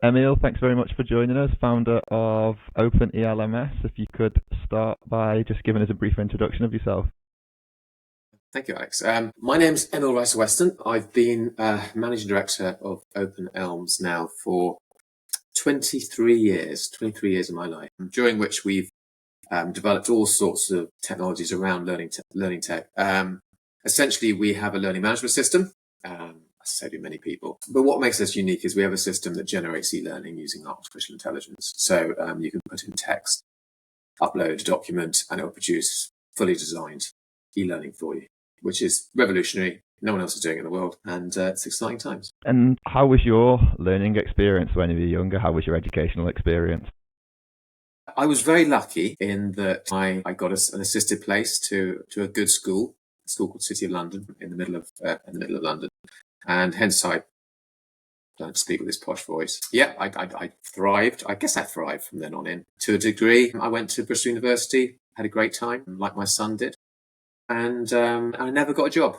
Emil, thanks very much for joining us, founder of OpenELMS. If you could start by just giving us a brief introduction of yourself. Thank you, Alex. My name's Emil Reisser-Weston. I've been managing director of OpenELMS now for 23 years of my life, during which we've developed all sorts of technologies around learning tech. Essentially, we have a learning management system, so do many people. But what makes us unique is we have a system that generates e-learning using artificial intelligence. So you can put in text, upload a document, and it will produce fully designed e-learning for you, which is revolutionary. No one else is doing it in the world, and it's exciting times. And how was your learning experience when you were younger? How was your educational experience? I was very lucky in that I got an assisted place to a good school called City of London, in the middle of London, and hence I don't speak with this posh voice. Yeah, I thrived. I guess I thrived from then on in. To a degree, I went to Bristol University, had a great time, like my son did, and I never got a job.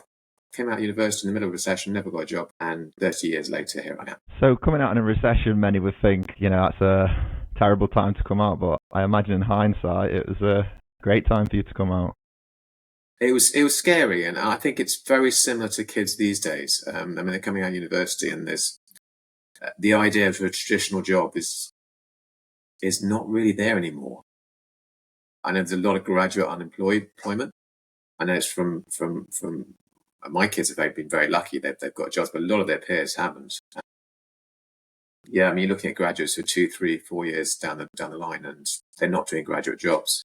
Came out of university in the middle of a recession, never got a job, and 30 years later, here I am. So coming out in a recession, many would think, that's a terrible time to come out, but I imagine in hindsight, it was a great time for you to come out. It was scary, and I think it's very similar to kids these days. They're coming out of university, and there's the idea of a traditional job is not really there anymore. I know there's a lot of graduate unemployment. I know it's from my kids have been very lucky; they've got jobs, but a lot of their peers haven't. Yeah, you're looking at graduates who are 2, 3, 4 years down the line, and they're not doing graduate jobs.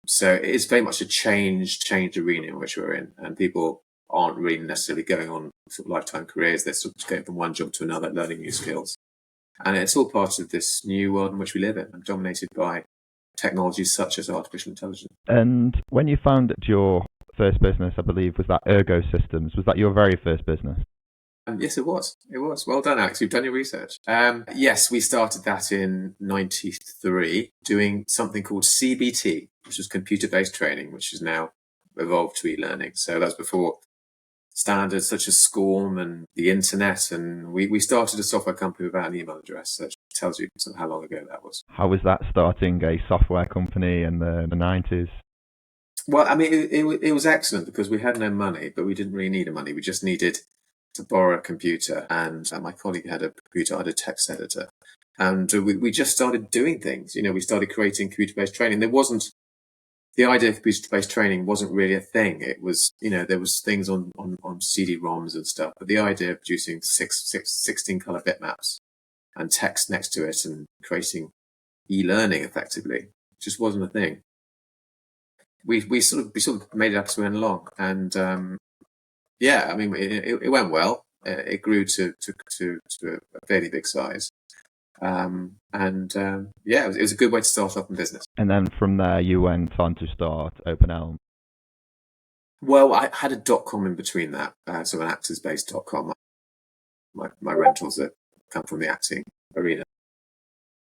So it's very much a changed arena in which we're in, and people aren't really necessarily going on sort of lifetime careers. They're sort of going from one job to another, learning new skills. And it's all part of this new world in which we live in, dominated by technologies such as artificial intelligence. And when you founded your first business, I believe, was that Ergo Systems. Was that your very first business? Yes, it was. It was. Well done, Alex. You've done your research. Yes, we started that in 93, doing something called CBT, which was computer-based training, which has now evolved to e-learning. So that's before standards such as SCORM and the internet. And we started a software company without an email address. So it tells you sort of how long ago that was. How was that, starting a software company in the 90s? Well, it was excellent because we had no money, but we didn't really need the money. We just needed to borrow a computer, and my colleague had a computer. I had a text editor, and we just started doing things. We started creating computer-based training. The idea of computer-based training wasn't really a thing. It was, there was things on CD-ROMs and stuff, but the idea of producing 16 color bitmaps and text next to it and creating e-learning effectively just wasn't a thing. We sort of made it up as we went along, and it went well. It grew to a fairly big size. It was a good way to start off in business. And then from there, you went on to start OpenELMS. Well, I had a .com in between that, so an actors-based .com. My rentals that come from the acting arena,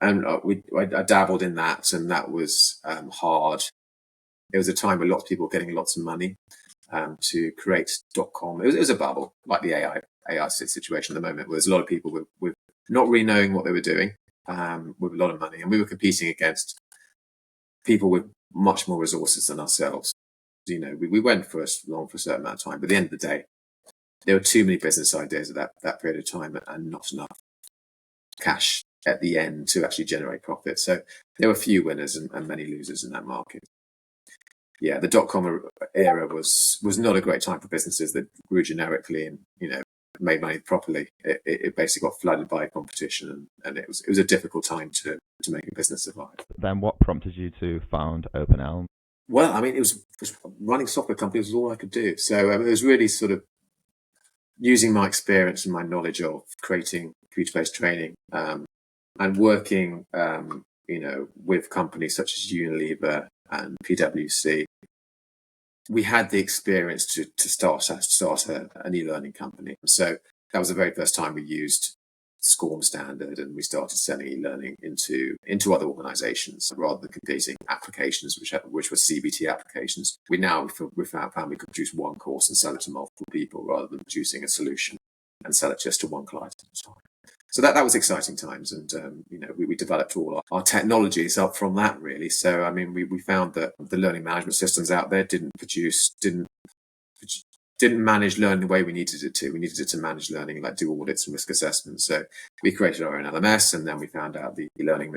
and I dabbled in that, and that was hard. It was a time where lots of people were getting lots of money to create .com. It was a bubble, like the AI situation at the moment, where there's a lot of people with not really knowing what they were doing, with a lot of money, and we were competing against people with much more resources than ourselves. We went for a certain amount of time, but at the end of the day, there were too many business ideas at that period of time, and not enough cash at the end to actually generate profit. So there were few winners and many losers in that market. Yeah, the .com era was not a great time for businesses that grew generically and made money properly. It basically got flooded by competition, and it was a difficult time to make a business survive. Then what prompted you to found OpenELMS? Well, it was running software companies was all I could do. So it was really sort of using my experience and my knowledge of creating computer-based training, and working with companies such as Unilever and PwC. We had the experience to start an e-learning company. So that was the very first time we used SCORM standard, and we started selling e-learning into other organizations rather than competing applications, which were CBT applications. We found we could produce one course and sell it to multiple people rather than producing a solution and sell it just to one client at a time. So that was exciting times, and we developed all our technologies up from that, really. So I mean, we found that the learning management systems out there didn't manage learning the way we needed it to. We needed it to manage learning, like do audits and risk assessments. So we created our own LMS, and then we found out the e-learning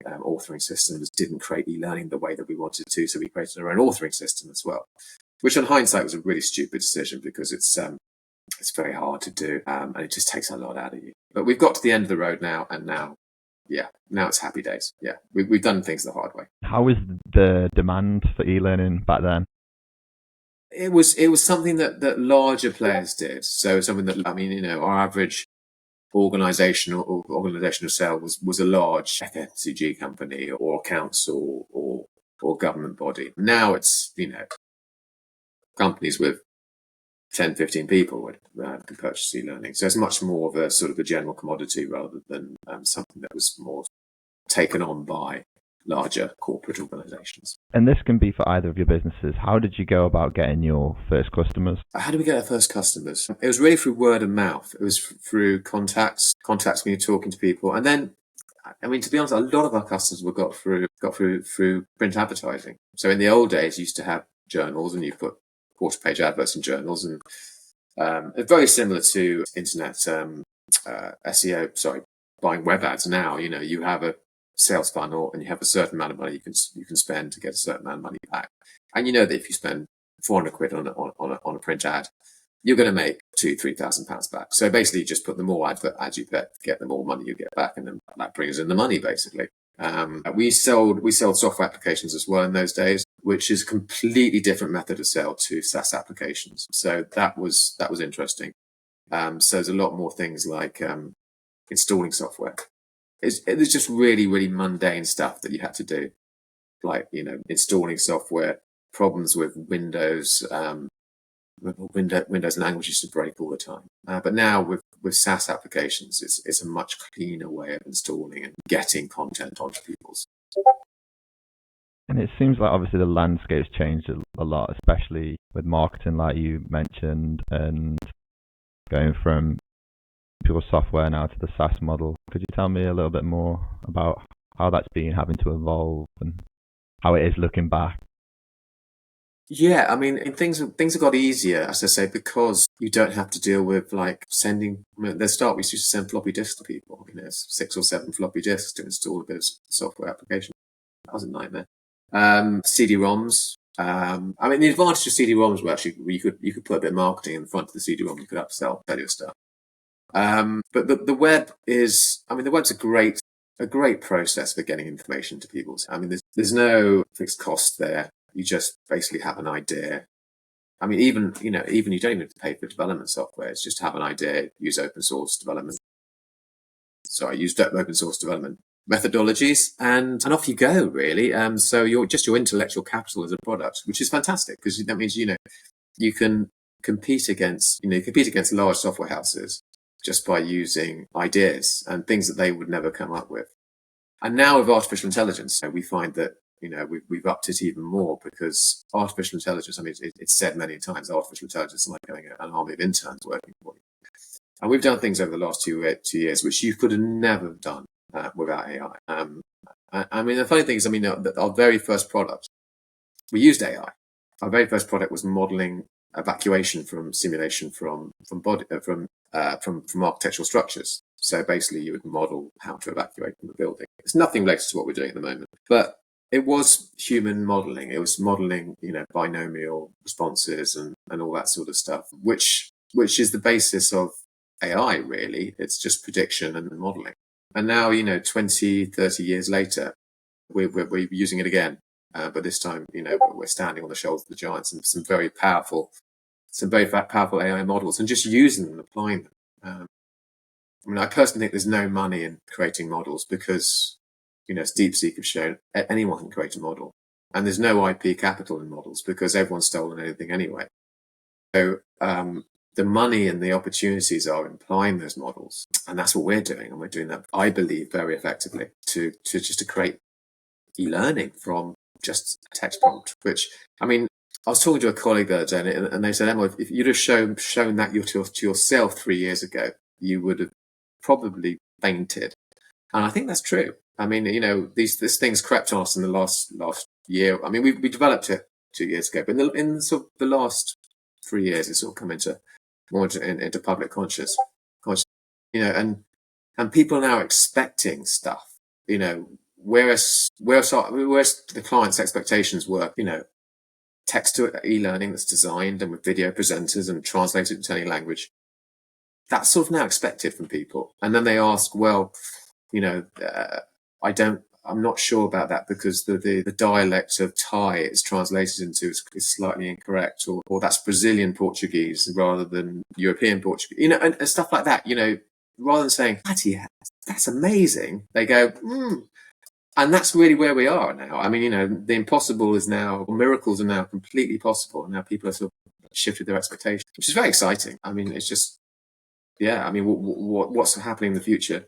authoring systems didn't create e-learning the way that we wanted it to. So we created our own authoring system as well, which, on hindsight, was a really stupid decision because it's very hard to do, and it just takes a lot out of you. But we've got to the end of the road now, and now it's happy days. Yeah, we've done things the hard way. How was the demand for e-learning back then? It was something that larger players did. So something that, our average organizational sale was a large FMCG company or council or government body. Now it's, companies with 10, 15 people can purchase e-learning. So it's much more of a sort of a general commodity rather than something that was more taken on by larger corporate organizations. And this can be for either of your businesses. How did you go about getting your first customers? How did we get our first customers? It was really through word of mouth. It was through contacts when you're talking to people. And then, to be honest, a lot of our customers were got through print advertising. So in the old days, you used to have journals and you put quarter-page adverts in journals, and it's very similar to internet SEO. Buying web ads now. You have a sales funnel and you have a certain amount of money you can spend to get a certain amount of money back. And you know that if you spend 400 quid on a print ad, you're going to make £2,000-3,000 back. So basically, you just put the more ads you get, the more money you get back, and then that brings in the money basically. We sold software applications as well in those days, which is a completely different method of sale to SaaS applications. So that was interesting. So there's a lot more things like installing software. It was just really, really mundane stuff that you had to do, like installing software, problems with Windows. Windows language used to break all the time, but now with SaaS applications, it's a much cleaner way of installing and getting content onto people's. And it seems like obviously the landscape's changed a lot, especially with marketing, like you mentioned, and going from pure software now to the SaaS model. Could you tell me a little bit more about how that's been having to evolve and how it is looking back? Yeah, things have got easier, as I say, because you don't have to deal with like sending. At the start, we used to send floppy disks to people. 6 or 7 floppy disks to install a bit of software application. That was a nightmare. CD-ROMs. The advantage of CD-ROMs were actually you could put a bit of marketing in the front of the CD-ROM. You could upsell your stuff. But the web is. The web's a great process for getting information to people. There's no fixed cost there. You just basically have an idea. Even you don't even have to pay for development software. It's just have an idea, use open source development methodologies, and off you go, really. So your intellectual capital is a product, which is fantastic because that means you can compete against large software houses just by using ideas and things that they would never come up with. And now with artificial intelligence, we find that we've upped it even more because artificial intelligence, it's said many times, artificial intelligence is like having an army of interns working for you. And we've done things over the last 2 years which you could have never done without AI. The funny thing is, our very first product, we used AI. Our very first product was modeling evacuation from simulation from architectural structures. So basically, you would model how to evacuate from the building. It's nothing related to what we're doing at the moment, but it was human modeling. It was modeling, binomial responses and all that sort of stuff, which is the basis of AI, really. It's just prediction and modeling. And now, 20, 30 years later, we're using it again. But this time, we're standing on the shoulders of the giants and some very powerful AI models and just using them and applying them. I personally think there's no money in creating models because, as DeepSeek have shown, anyone can create a model. And there's no IP capital in models because everyone's stolen anything anyway. So the money and the opportunities are in applying those models. And that's what we're doing. And we're doing that, I believe, very effectively to create e-learning from just a text prompt, which, I was talking to a colleague the other day and they said, Emil, if you'd have shown that to yourself 3 years ago, you would have probably fainted. And I think that's true. I mean, these things crept on us in the last year. I mean, we developed it 2 years ago, but in sort of the last 3 years, it's sort of come into public conscious, and people are now expecting stuff, whereas the client's expectations were, text to e-learning that's designed and with video presenters and translated into any language. That's sort of now expected from people. And then they ask, well, I'm not sure about that because the dialect of Thai it's translated into is slightly incorrect, or that's Brazilian Portuguese rather than European Portuguese, and stuff like that, rather than saying, that's amazing, they go, and that's really where we are now. I mean, the impossible is now, miracles are now completely possible, and now people are sort of shifted their expectations, which is very exciting. I mean, it's just, what's happening in the future?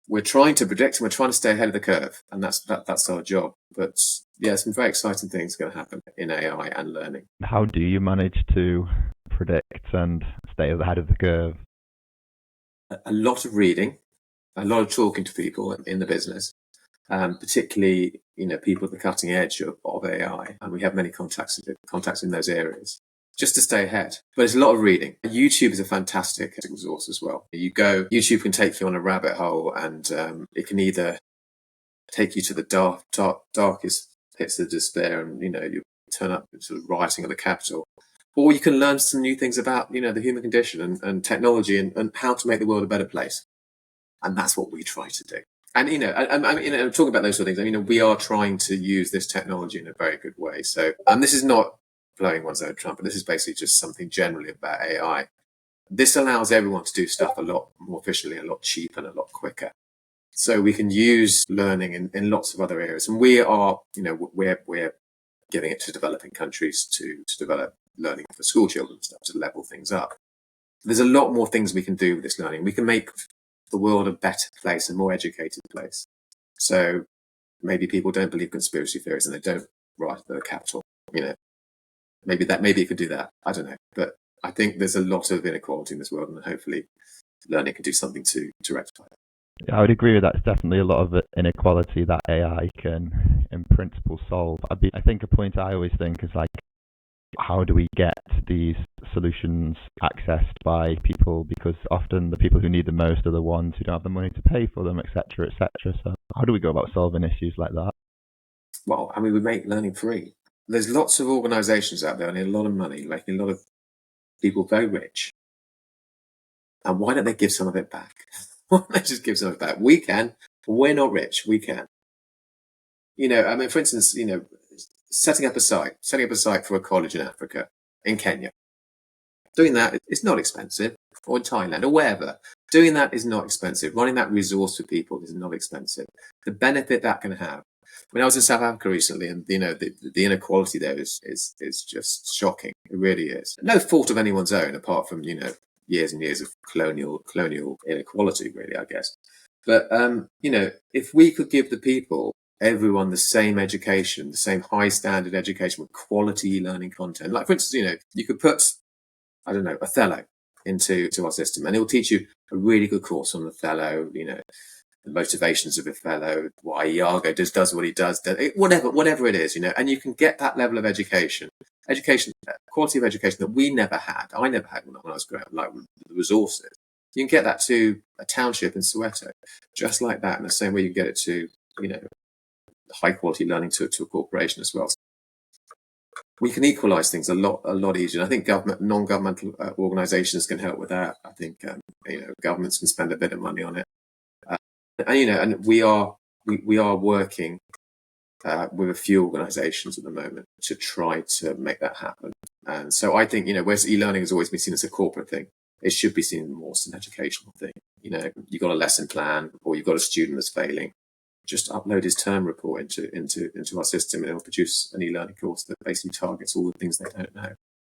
We're trying to predict and we're trying to stay ahead of the curve, and that's our job. But some very exciting things are going to happen in AI and learning. How do you manage to predict and stay ahead of the curve? A lot of reading, a lot of talking to people in the business, particularly people at the cutting edge of AI, and we have many contacts in those areas, just to stay ahead. But it's a lot of reading. YouTube is a fantastic resource as well. YouTube can take you on a rabbit hole, and it can either take you to the darkest pits of despair, and you turn up sort of rioting at the Capitol, or you can learn some new things about the human condition and technology and how to make the world a better place. And that's what we try to do. And talking about those sort of things, we are trying to use this technology in a very good way. So, this is not blowing one's own trumpet. This is basically just something generally about AI. This allows everyone to do stuff a lot more efficiently, a lot cheaper, and a lot quicker. So we can use learning in lots of other areas. And we are, we're giving it to developing countries to develop learning for school children and stuff, to level things up. There's a lot more things we can do with this learning. We can make the world a better place, a more educated place. So maybe people don't believe conspiracy theories and they don't riot at the Capitol. Maybe it could do that. I don't know. But I think there's a lot of inequality in this world, and hopefully learning can do something to rectify it. Yeah, I would agree with that. It's definitely a lot of inequality that AI can, in principle, solve. I think a point I always think is like, how do we get these solutions accessed by people? Because often the people who need the most are the ones who don't have the money to pay for them, etc., etc. So how do we go about solving issues like that? Well, we make learning free. There's lots of organizations out there earning a lot of money, making a lot of people very rich. And why don't they give some of it back? Why don't they just give some of it back? We can. We're not rich. We can. For instance, setting up a site for a college in Africa, in Kenya. Doing that is not expensive, or in Thailand, or wherever. Doing that is not expensive. Running that resource for people is not expensive. The benefit that can have. When I was in South Africa recently, and the inequality there is just shocking. It really is. No fault of anyone's own, apart from years and years of colonial inequality, really, I guess. But if we could give everyone the same education, the same high standard education with quality learning content, like for instance, you could put, I don't know, Othello into our system, and it will teach you a really good course on Othello, the motivations of Othello, why Iago does what he does, whatever it is, and you can get that level of education, quality of education that we never had. I never had when I was growing up, like the resources. You can get that to a township in Soweto, just like that, in the same way you get it to, high quality learning to a corporation as well. We can equalize things a lot easier. I think non-governmental organizations can help with that. I think governments can spend a bit of money on it. And we are working with a few organizations at the moment to try to make that happen. And so I think, whereas e-learning has always been seen as a corporate thing, it should be seen more as an educational thing. You've got a lesson plan, or you've got a student that's failing. Just upload his term report into our system, and it'll produce an e-learning course that basically targets all the things they don't know.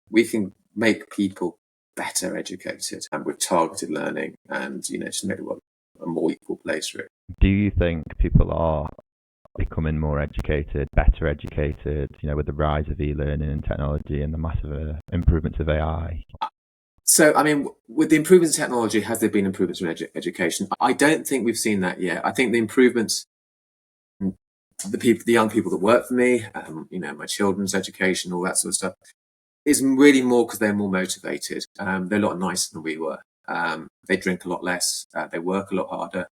We can make people better educated and with targeted learning, and just make the world a more equal place for it. Do you think people are becoming more educated, better educated, with the rise of e-learning and technology and the massive improvements of AI? So, I mean, with the improvements in technology, has there been improvements in education? I don't think we've seen that yet. I think the improvements, the young people that work for me, my children's education, all that sort of stuff, is really more because they're more motivated. They're a lot nicer than we were. They drink a lot less. They work a lot harder.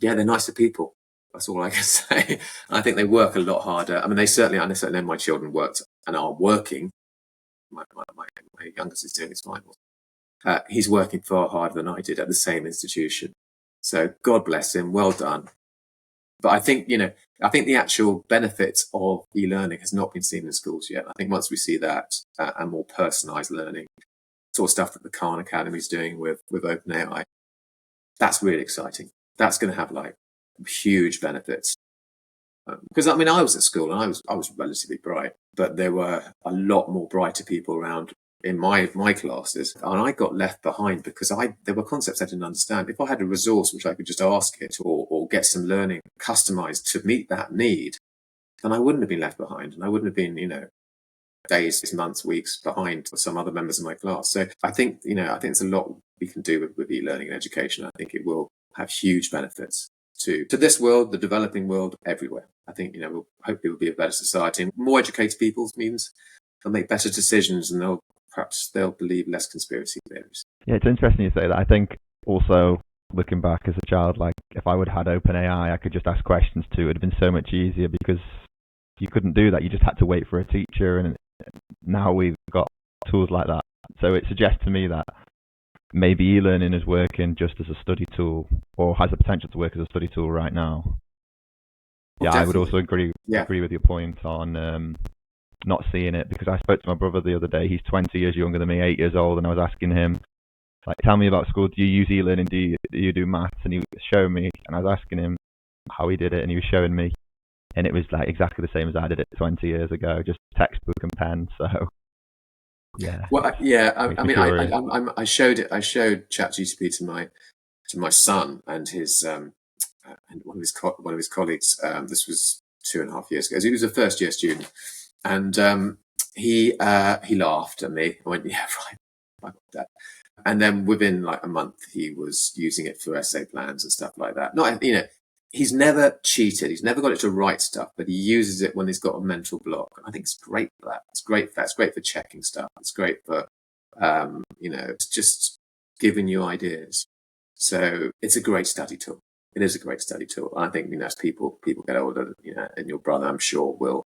Yeah, they're nicer people. That's all I can say. I think they work a lot harder. I mean, I certainly know my children worked and are working. My youngest is doing his finals. He's working far harder than I did at the same institution. So God bless him. Well done. But I think, the actual benefits of e-learning has not been seen in schools yet. I think once we see that and more personalised learning, sort of stuff that the Khan Academy is doing with OpenAI, that's really exciting. That's going to have like huge benefits. Because I was at school and I was relatively bright, but there were a lot more brighter people around in my classes, and I got left behind because there were concepts I didn't understand. If I had a resource which I could just ask it or get some learning customized to meet that need, then I wouldn't have been left behind, and I wouldn't have been days, months, weeks behind some other members of my class. So I think there's a lot we can do with e-learning and education. I think it will have huge benefits to this world, the developing world, everywhere. I think hopefully we'll be a better society, and more educated people means they'll make better decisions, and they'll believe less conspiracy theories. Yeah, it's interesting you say that. I think also looking back as a child, like if I would have had OpenAI, I could just ask questions to. It would have been so much easier because you couldn't do that. You just had to wait for a teacher, and now we've got tools like that. So it suggests to me that maybe e-learning is working just as a study tool, or has the potential to work as a study tool right now. Yeah, I would also agree with your point on not seeing it, because I spoke to my brother the other day. He's 20 years younger than me, 8 years old, and I was asking him, like, tell me about school. Do you use e-learning? Do you do maths? And he was showing me, and I was asking him how he did it, and he was showing me, and it was like exactly the same as I did it 20 years ago, just textbook and pen. So yeah. Well, yeah. I showed ChatGPT to my son and his and one of his colleagues. This was 2.5 years ago. He was a first year student, and he laughed at me. I went, yeah, right, I got that. And then within like a month, he was using it for essay plans and stuff like that. He's never cheated. He's never got it to write stuff, but he uses it when he's got a mental block. And I think it's great for that. It's great for checking stuff. It's great for, it's just giving you ideas. So it's a great study tool. It is a great study tool. And I think, as people get older, and your brother, I'm sure, will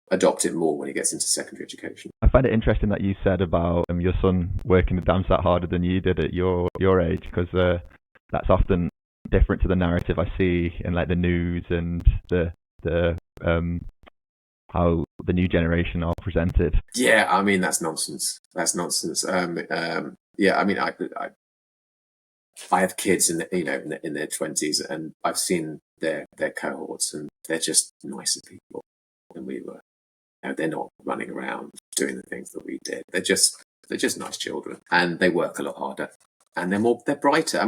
adopt it more when he gets into secondary education. I find it interesting that you said about your son working the damn sight harder than you did at your age, because that's often different to the narrative I see in like the news and the how the new generation are presented. Yeah, that's nonsense. That's nonsense. Yeah, I have kids in their 20s, and I've seen their cohorts, and they're just nicer people than we were. They're not running around doing the things that we did. They're just nice children, and they work a lot harder, and they're brighter.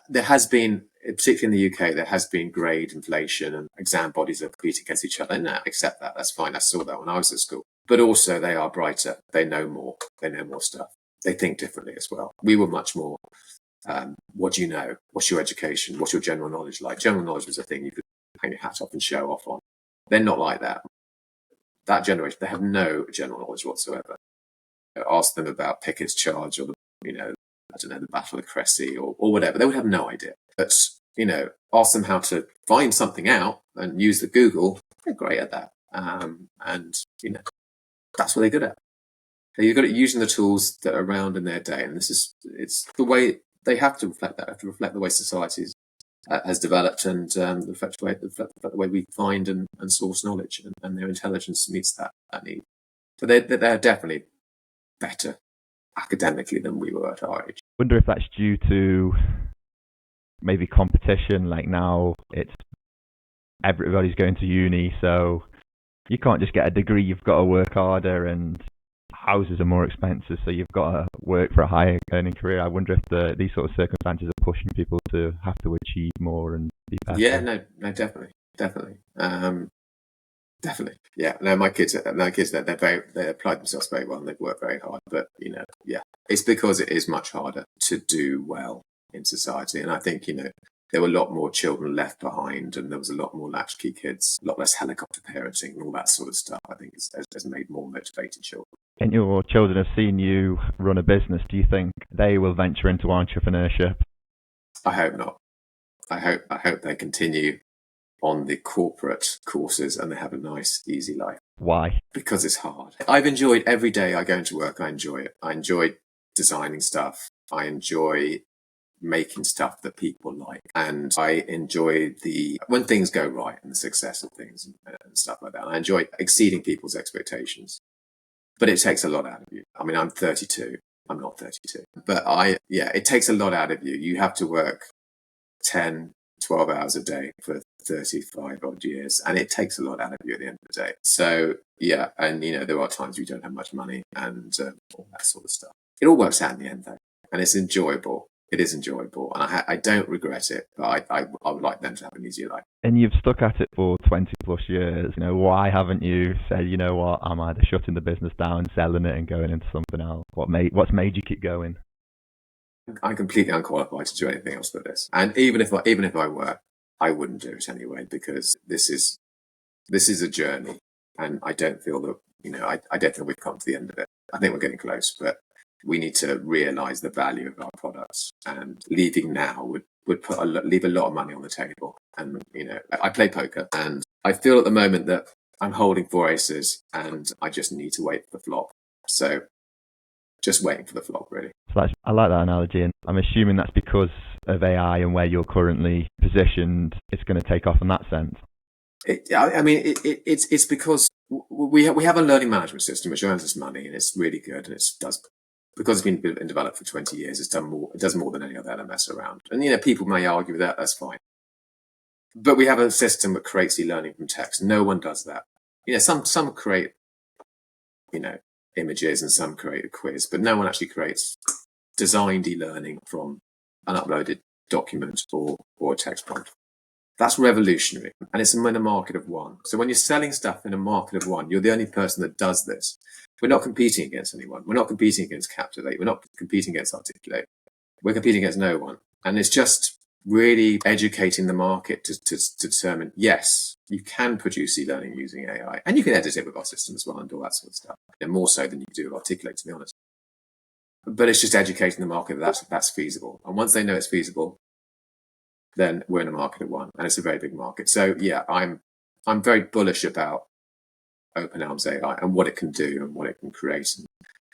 There has been, particularly in the UK, there has been grade inflation, and exam bodies are competing against each other. No, accept that. That's fine. I saw that when I was at school. But also, they are brighter. They know more. They know more stuff. They think differently as well. We were much more. What do you know? What's your education? What's your general knowledge like? General knowledge was a thing you could hang your hat off and show off on. They're not like that. That generation, they have no general knowledge whatsoever. Ask them about Pickett's charge or the Battle of Cressy or whatever. They would have no idea. But ask them how to find something out and use the Google. They're great at that. And that's what they're good at. You're good at using the tools that are around in their day, and it's the way they have to reflect that. Have to reflect the way society has developed, and reflect the way we find and source knowledge, and their intelligence meets that need. So they're definitely better academically than we were at our age. I wonder if that's due to maybe competition. Like now, it's everybody's going to uni, so you can't just get a degree. You've got to work harder, and houses are more expensive, so you've got to work for a higher earning career. I wonder if these sort of circumstances are pushing people to have to achieve more and be better. Yeah, no, definitely. Definitely. Yeah. No, they applied themselves very well and they've worked very hard. But, yeah, it's because it is much harder to do well in society. And I think, there were a lot more children left behind and there was a lot more latchkey kids, a lot less helicopter parenting and all that sort of stuff. I think has made more motivated children. And your children have seen you run a business. Do you think they will venture into entrepreneurship? I hope not. I hope they continue on the corporate courses and they have a nice, easy life. Why? Because it's hard. I've enjoyed every day I go into work. I enjoy it. I enjoy designing stuff. I enjoy making stuff that people like. And I enjoy when things go right and the success of things and stuff like that. And I enjoy exceeding people's expectations. But it takes a lot out of you. I mean, I'm 32. I'm not 32. But it takes a lot out of you. You have to work 10, 12 hours a day for 35 odd years. And it takes a lot out of you at the end of the day. So, yeah. And, there are times you don't have much money and all that sort of stuff. It all works out in the end, though. And it's enjoyable. It is enjoyable. And I don't regret it. But I would like them to have an easier life. And you've stuck at it for 20 plus years. Why haven't you said, you know what, I'm either shutting the business down, selling it and going into something else? What's made you keep going? I'm completely unqualified to do anything else but this. And even if I were, I wouldn't do it anyway, because this is a journey. And I don't feel that, I don't think we've come to the end of it. I think we're getting close, but we need to realize the value of our products, and leaving now would leave a lot of money on the table. And, I play poker and I feel at the moment that I'm holding 4 aces and I just need to wait for the flop. So just waiting for the flop, really. So I like that analogy, and I'm assuming that's because of AI and where you're currently positioned, it's going to take off in that sense. It's because we have a learning management system which earns us money and it's really good, and because it's been developed for 20 years, it does more than any other LMS around. And, people may argue with that, that's fine. But we have a system that creates e-learning from text. No one does that. Some create, images and some create a quiz, but no one actually creates designed e-learning from an uploaded document or a text prompt. That's revolutionary, and it's in a market of one. So when you're selling stuff in a market of one, you're the only person that does this. We're not competing against anyone. We're not competing against Captivate. We're not competing against Articulate. We're competing against no one. And it's just really educating the market to determine, yes, you can produce e-learning using AI, and you can edit it with our system as well and all that sort of stuff. More so than you do with Articulate, to be honest. But it's just educating the market that that's feasible. And once they know it's feasible, then we're in a market of one, and it's a very big market. So yeah, I'm very bullish about OpenELMS AI and what it can do and what it can create,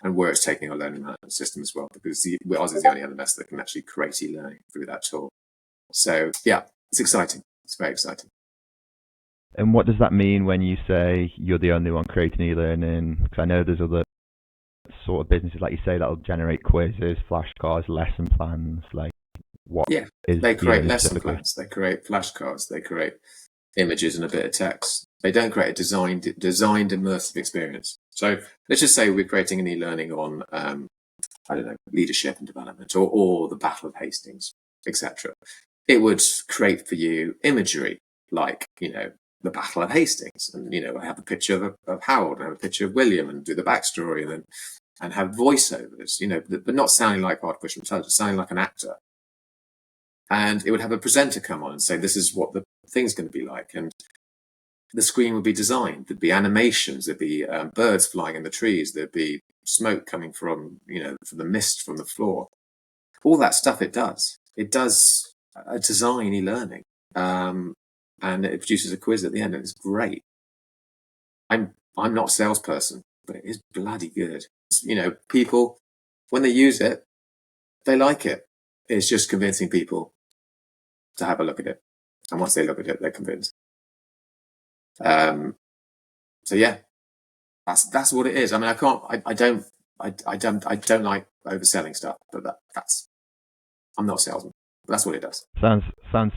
and where it's taking our learning management system as well, because ours is the only LMS that can actually create e-learning through that tool. So yeah, it's exciting. It's very exciting. And what does that mean when you say you're the only one creating e-learning? Because I know there's other sort of businesses, like you say, that'll generate quizzes, flashcards, lesson plans. Like, what? Yeah, they create lesson plans. They create flashcards. They create images and a bit of text. They don't create a designed immersive experience. So let's just say we're creating an e-learning on, leadership and development, or the Battle of Hastings, etc. It would create for you imagery like, the Battle of Hastings, and I have a picture of Harold, and I have a picture of William, and do the backstory, and have voiceovers, but not sounding like artificial intelligence, sounding like an actor. And it would have a presenter come on and say, this is what the thing's going to be like. And the screen would be designed. There'd be animations. There'd be birds flying in the trees. There'd be smoke coming from the mist from the floor. All that stuff it does. It does a design e-learning. And it produces a quiz at the end, and it's great. I'm not a salesperson, but it is bloody good. People, when they use it, they like it. It's just convincing people to have a look at it, and once they look at it, they're convinced. So yeah, that's what it is. I mean, I don't like overselling stuff, but I'm not a salesman. That's what it does. Sounds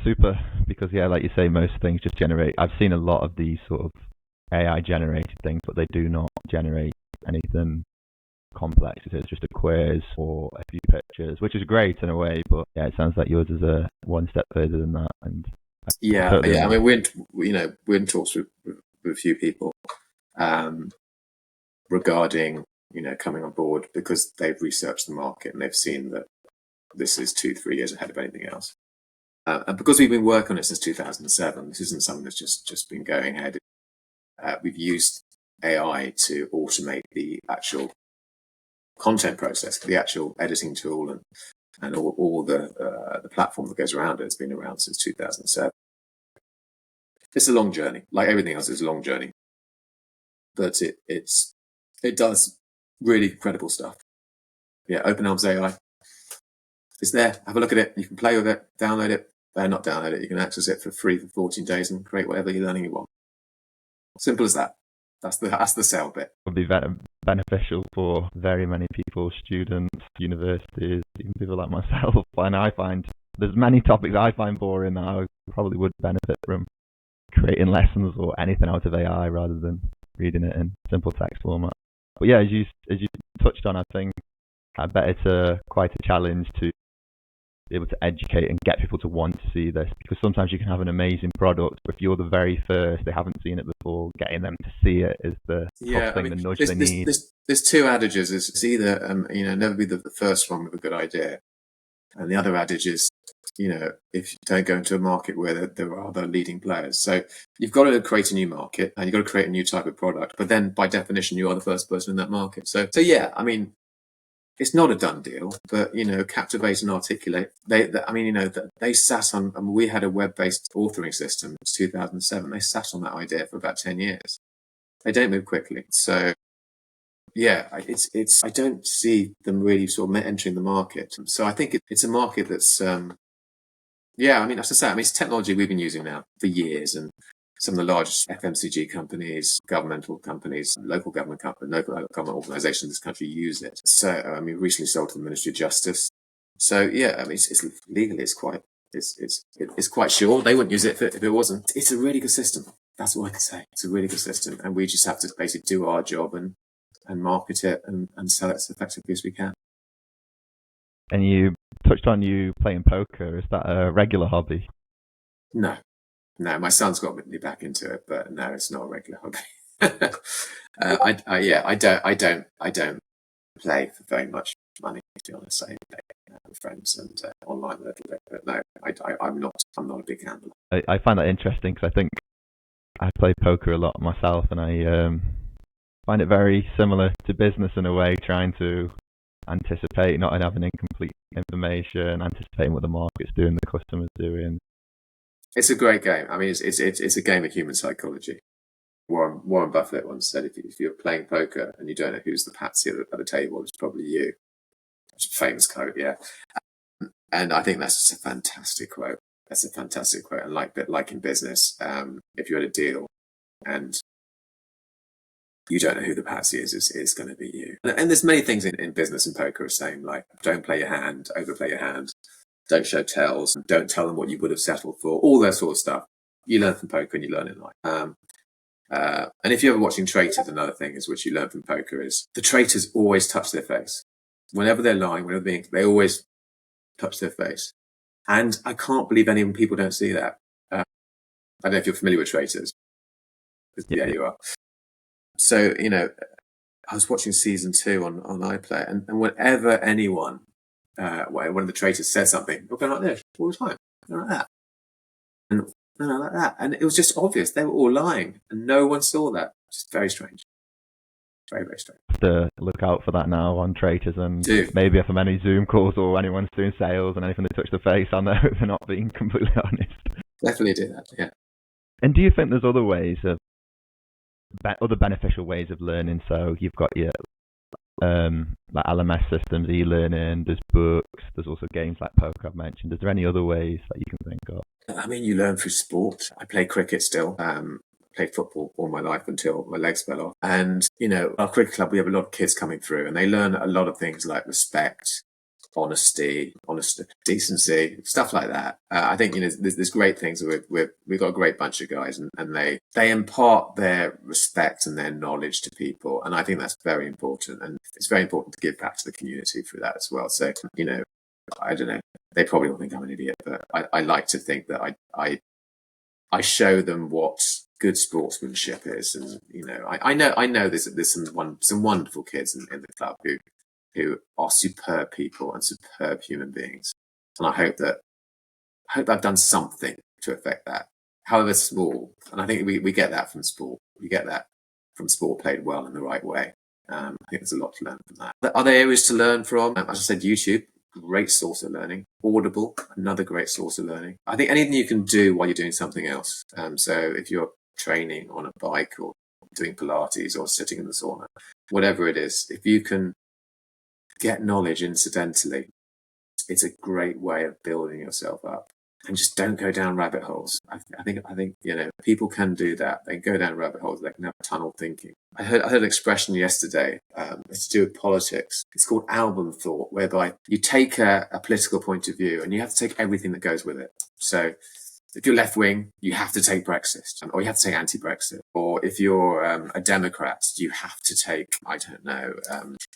super, because yeah, like you say, most things just generate. I've seen a lot of these sort of AI generated things, but they do not generate anything complex. It's just a quiz or a few pictures, which is great in a way, but yeah, it sounds like yours is a one step further than that. And yeah. I mean, we're in talks with with a few people regarding coming on board, because they've researched the market and they've seen that this is 2-3 years ahead of anything else. And because we've been working on it since 2007, this isn't something that's just been going ahead. We've used AI to automate the actual content process, the actual editing tool, and all the platform that goes around it has been around since 2007. It's a long journey, like everything else is a long journey, but it does really incredible stuff. Yeah, OpenELMS AI. It's there. Have a look at it. You can play with it, download it. Not download it. You can access it for free for 14 days and create whatever e-learning you want. Simple as that. That's the sell bit. Would be beneficial for very many people, students, universities, even people like myself. And I find there's many topics I find boring that I probably would benefit from creating lessons or anything out of AI rather than reading it in simple text format. But yeah, as you touched on, I think I bet it's quite a challenge to be able to educate and get people to want to see this, because sometimes you can have an amazing product, but if you're the very first, they haven't seen it before, getting them to see it is the tough thing, the nudge they need. There's two adages. It's either never be the first one with a good idea, and the other adage is if you don't go into a market where there are other leading players. So you've got to create a new market and you've got to create a new type of product, but then by definition you are the first person in that market. So yeah, I mean, it's not a done deal, but captivate and articulate. They sat on. I mean, we had a web-based authoring system. It's 2007. They sat on that idea for about 10 years. They don't move quickly. So yeah, it's. I don't see them really sort of entering the market. So I think it's a market that's. Yeah, I mean, as I say, it's technology we've been using now for years, and some of the largest FMCG companies, governmental companies, local government organisations in this country use it. So, we recently sold to the Ministry of Justice. So, yeah, it's legally, it's quite sure they wouldn't use it if it wasn't. It's a really good system. That's all I can say. It's a really good system, and we just have to basically do our job and market it and sell it as effectively as we can. And you touched on you playing poker. Is that a regular hobby? No, my son's got me back into it, but no, it's not a regular hobby. I don't play for very much money, to be honest. I play with friends and online a little bit, but no, I'm not a big gambler. I find that interesting because I think I play poker a lot myself, and I find it very similar to business in a way, trying to anticipate, not having incomplete information, anticipating what the market's doing, the customer's doing. It's a great game. I mean, it's a game of human psychology. Warren Buffett once said, if you're playing poker and you don't know who's the patsy at the table, it's probably you. It's a famous quote, yeah. And I think that's just a fantastic quote. That's a fantastic quote. And like in business, if you're at a deal and you don't know who the patsy is, it's going to be you. And there's many things in business and poker are saying, like, don't play your hand, overplay your hand. Don't show tells, don't tell them what you would have settled for, all that sort of stuff. You learn from poker and you learn in life. And if you're ever watching traitors, another thing is which you learn from poker is the traitors always touch their face. Whenever they're lying, they always touch their face. And I can't believe any people don't see that. I don't know if you're familiar with traitors. Yeah, you are. So, I was watching season 2 on iPlayer, and whenever anyone, one of the traitors says something, we're going like this all the time, like that, and like that, and it was just obvious they were all lying, and no one saw that. Just very strange, very, very strange. Have to look out for that now on traitors, and maybe if I'm any Zoom calls or anyone's doing sales and anything they touch the face, I know they're not being completely honest. Definitely do that, yeah. And do you think there's other ways of other beneficial ways of learning? So you've got your like LMS systems, e-learning, there's books, there's also games like poker I've mentioned. Is there any other ways that you can think of? I mean, you learn through sport. I play cricket still. Played football all my life until my legs fell off. And, our cricket club, we have a lot of kids coming through and they learn a lot of things like respect, honesty, decency, stuff like that. I think, there's great things. We've got a great bunch of guys and they impart their respect and their knowledge to people. And I think that's very important. And it's very important to give back to the community through that as well. So, I don't know, they probably will think I'm an idiot, but I like to think that I I show them what good sportsmanship is, and I know there's some wonderful kids in the club who are superb people and superb human beings, and I hope I've done something to affect that, however small. And I think we get that from sport. We get that from sport played well in the right way. I think there's a lot to learn from that. Are there areas to learn from? As I said, YouTube, great source of learning. Audible, another great source of learning. I think anything you can do while you're doing something else. So if you're training on a bike or doing Pilates or sitting in the sauna, whatever it is, if you can get knowledge incidentally, it's a great way of building yourself up. And just don't go down rabbit holes. I think people can do that. They can go down rabbit holes. They can have tunnel thinking. I heard an expression yesterday. It's to do with politics. It's called album thought, whereby you take a political point of view and you have to take everything that goes with it. So if you're left wing, you have to take Brexit, or you have to take anti-Brexit. Or if you're a Democrat, you have to take,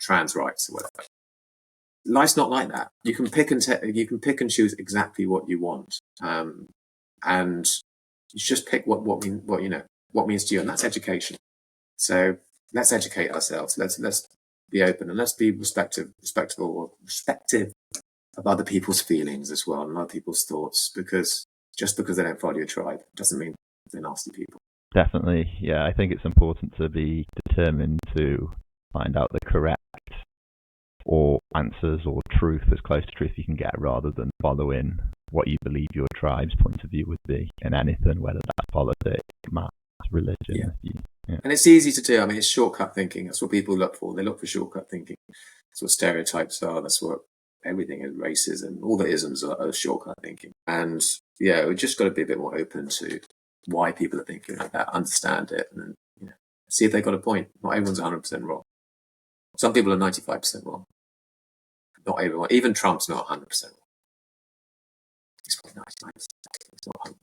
trans rights or whatever. Life's not like that. You can pick and choose exactly what you want, and you just pick what means to you, and that's education. So let's educate ourselves. Let's be open, and let's be respectful of other people's feelings as well, and other people's thoughts. Because just because they don't follow your tribe doesn't mean they're nasty people. Definitely, yeah. I think it's important to be determined to find out the correct or answers or truth, as close to truth you can get, rather than following what you believe your tribe's point of view would be in anything, whether that's politics, maths, religion. Yeah. And it's easy to do. I mean, it's shortcut thinking. That's what people look for. They look for shortcut thinking. That's what stereotypes are. That's what everything is. Racism, all the isms are shortcut thinking. And yeah, we've just got to be a bit more open to why people are thinking like that, understand it, and see if they've got a point. Not everyone's 100% wrong. Some people are 95% wrong. Not everyone. Even Trump's not 100% wrong. He's probably 99%. He's not 100%.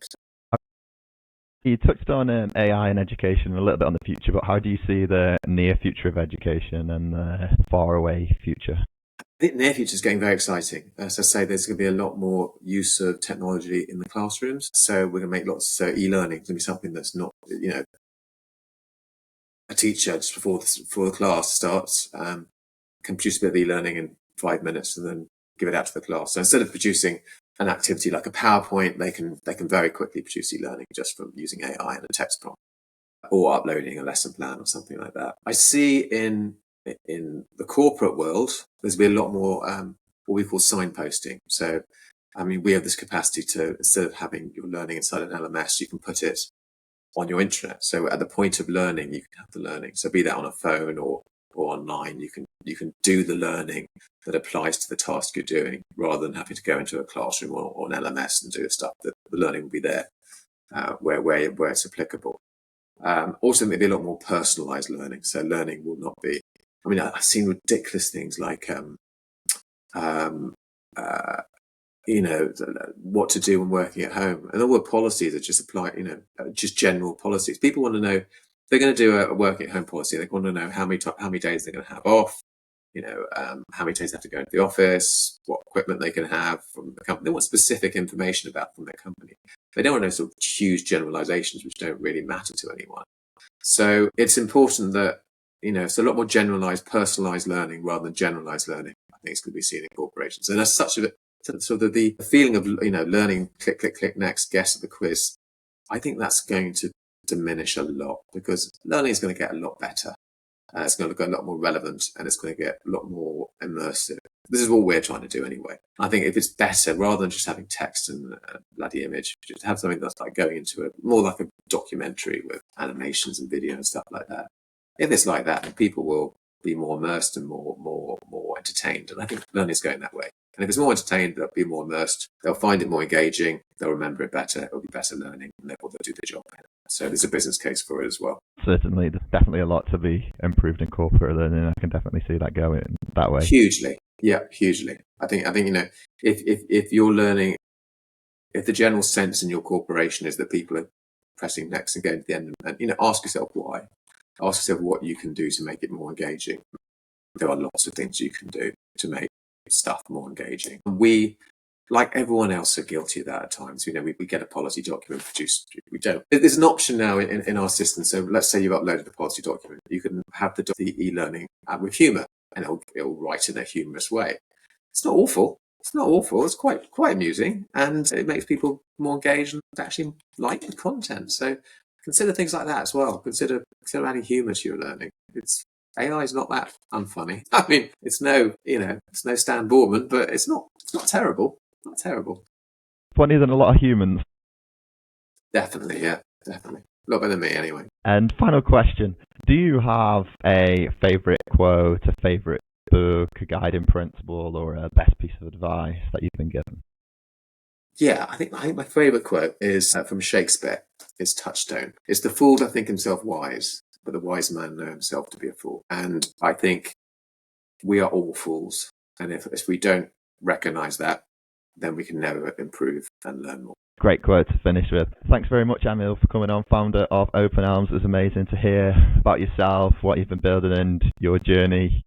You touched on AI and education, a little bit on the future, but how do you see the near future of education and the far away future? I think the near future is getting very exciting. As I say, there's going to be a lot more use of technology in the classrooms. So we're going to make e-learning is going to be something that's not, a teacher just before the class starts can produce a bit of e-learning in 5 minutes and then give it out to the class. So instead of producing an activity like a PowerPoint, they can very quickly produce e-learning just from using AI and a text prompt, or uploading a lesson plan or something like that. I see in the corporate world, there's been a lot more what we call signposting. So, I mean, we have this capacity to, instead of having your learning inside an LMS, you can put it on your intranet. So at the point of learning, you can have the learning. So be that on a phone or online, you can do the learning that applies to the task you're doing, rather than having to go into a classroom or an LMS and do stuff. That the learning will be there where it's applicable. Also, maybe a lot more personalized learning. So learning will not be. I mean, I've seen ridiculous things like what to do when working at home, and all the policies that just apply. Just general policies. People want to know. They're going to do a working at home policy. They want to know how many days they're going to have off, how many days they have to go into the office, what equipment they can have from the company. They want specific information about from their company. They don't want to know sort of huge generalizations which don't really matter to anyone. So it's important that, it's a lot more generalized, personalized learning rather than generalized learning. I think it's going to be seen in corporations. And as such, sort of the feeling of, learning, click, click, click, next, guess at the quiz, I think that's going to diminish a lot, because learning is going to get a lot better. It's going to get a lot more relevant, and it's going to get a lot more immersive. This is what we're trying to do anyway. I think if it's better, rather than just having text and a bloody image, just have something that's like going into more like a documentary with animations and video and stuff like that. If it's like that, then people will be more immersed and more entertained. And I think learning is going that way. And if it's more entertained, they'll be more immersed. They'll find it more engaging. They'll remember it better. It'll be better learning, and therefore they'll do their job better. So there's a business case for it as well. Certainly, there's definitely a lot to be improved in corporate learning. I can definitely see that going that way. Hugely, yeah, hugely. I think if you're learning, if the general sense in your corporation is that people are pressing next and going to the end, and ask yourself why. Ask yourself what you can do to make it more engaging. There are lots of things you can do to make stuff more engaging. We like everyone else, are guilty of that at times. We get a policy document produced. We don't. There's an option now in our system. So let's say you've uploaded the policy document. You can have the e-learning with humour, and it'll write in a humorous way. It's not awful. It's not awful. It's quite amusing, and it makes people more engaged and actually like the content. So consider things like that as well. Consider adding humour to your learning. AI is not that unfunny. I mean, it's no Stan Borman, but it's not terrible. Not terrible. Funnier than a lot of humans. Definitely, yeah, definitely. A lot better than me, anyway. And final question: do you have a favourite quote, a favourite book, a guiding principle, or a best piece of advice that you've been given? Yeah, I think my favourite quote is from Shakespeare. It's Touchstone. It's the fool doth think himself wise, but the wise man know himself to be a fool. And I think we are all fools. And if we don't recognise that, then we can never improve and learn more. Great quote to finish with. Thanks very much, Emil, for coming on, founder of OpenELMS. It was amazing to hear about yourself, what you've been building, and your journey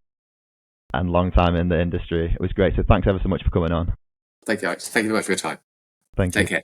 and long time in the industry. It was great. So thanks ever so much for coming on. Thank you, Alex. Thank you very much for your time. Thank you. Take care.